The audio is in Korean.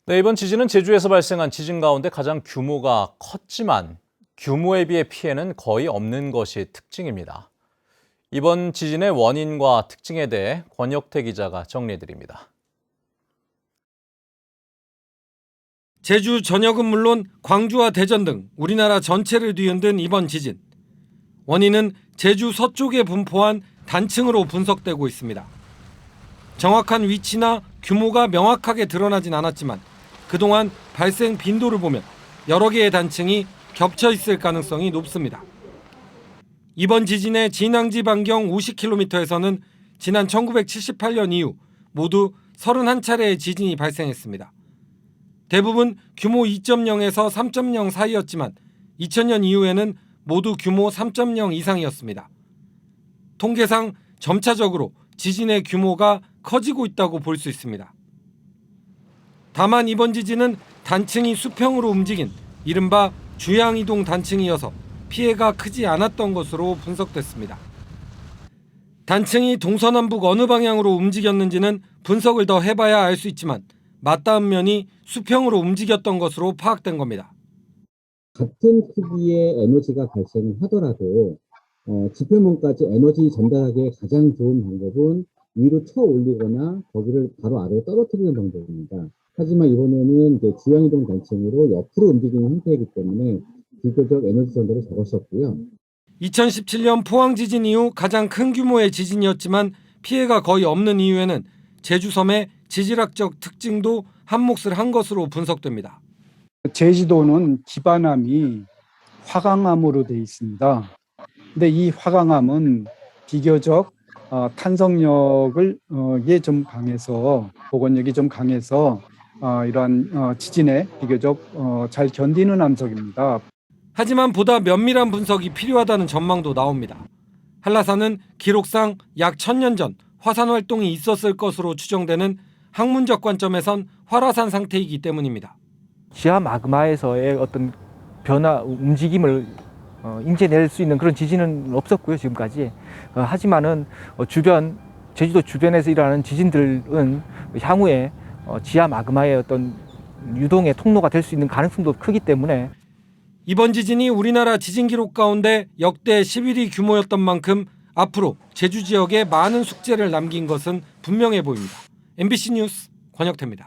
네, 이번 지진은 제주에서 발생한 지진 가운데 가장 규모가 컸지만 규모에 비해 피해는 거의 없는 것이 특징입니다. 이번 지진의 원인과 특징에 대해 권혁태 기자가 정리해드립니다. 제주 전역은 물론 광주와 대전 등 우리나라 전체를 뒤흔든 이번 지진. 원인은 제주 서쪽에 분포한 단층으로 분석되고 있습니다. 정확한 위치나 규모가 명확하게 드러나진 않았지만 그동안 발생 빈도를 보면 여러 개의 단층이 겹쳐 있을 가능성이 높습니다. 이번 지진의 진앙지 반경 50km에서는 지난 1978년 이후 모두 31차례의 지진이 발생했습니다. 대부분 규모 2.0에서 3.0 사이였지만 2000년 이후에는 모두 규모 3.0 이상이었습니다. 통계상 점차적으로 지진의 규모가 커지고 있다고 볼 수 있습니다. 다만 이번 지진은 단층이 수평으로 움직인 이른바 주양이동 단층이어서 피해가 크지 않았던 것으로 분석됐습니다. 단층이 동서남북 어느 방향으로 움직였는지는 분석을 더 해봐야 알 수 있지만 맞닿은 면이 수평으로 움직였던 것으로 파악된 겁니다. 같은 크기의 에너지가 발생을 하더라도 지표면까지 에너지 전달하기에 가장 좋은 방법은 위로 쳐 올리거나 거기를 바로 아래로 떨어뜨리는 방법입니다. 하지만 이번에는 이제 주양이동 단층으로 옆으로 움직이는 형태이기 때문에 비교적 에너지 전달이 적었었고요. 2017년 포항 지진 이후 가장 큰 규모의 지진이었지만 피해가 거의 없는 이유에는 제주 섬의 지질학적 특징도 한몫을 한 것으로 분석됩니다. 제주도는 기반암이 화강암으로 되어 있습니다. 근데 이 화강암은 비교적 탄성력을 좀 강해서 복원력이 좀 강해서 이러한 지진에 비교적 잘 견디는 암석입니다. 하지만 보다 면밀한 분석이 필요하다는 전망도 나옵니다. 한라산은 기록상 약 1000년 전 화산 활동이 있었을 것으로 추정되는 학문적 관점에선 활화산 상태이기 때문입니다. 지하 마그마에서의 어떤 변화, 움직임을 인지해낼 수 있는 그런 지진은 없었고요, 지금까지. 하지만은 제주도 주변에서 일어나는 지진들은 향후에 지하 마그마의 어떤 유동의 통로가 될 수 있는 가능성도 크기 때문에 이번 지진이 우리나라 지진 기록 가운데 역대 11위 규모였던 만큼 앞으로 제주 지역에 많은 숙제를 남긴 것은 분명해 보입니다. MBC 뉴스 권혁태입니다.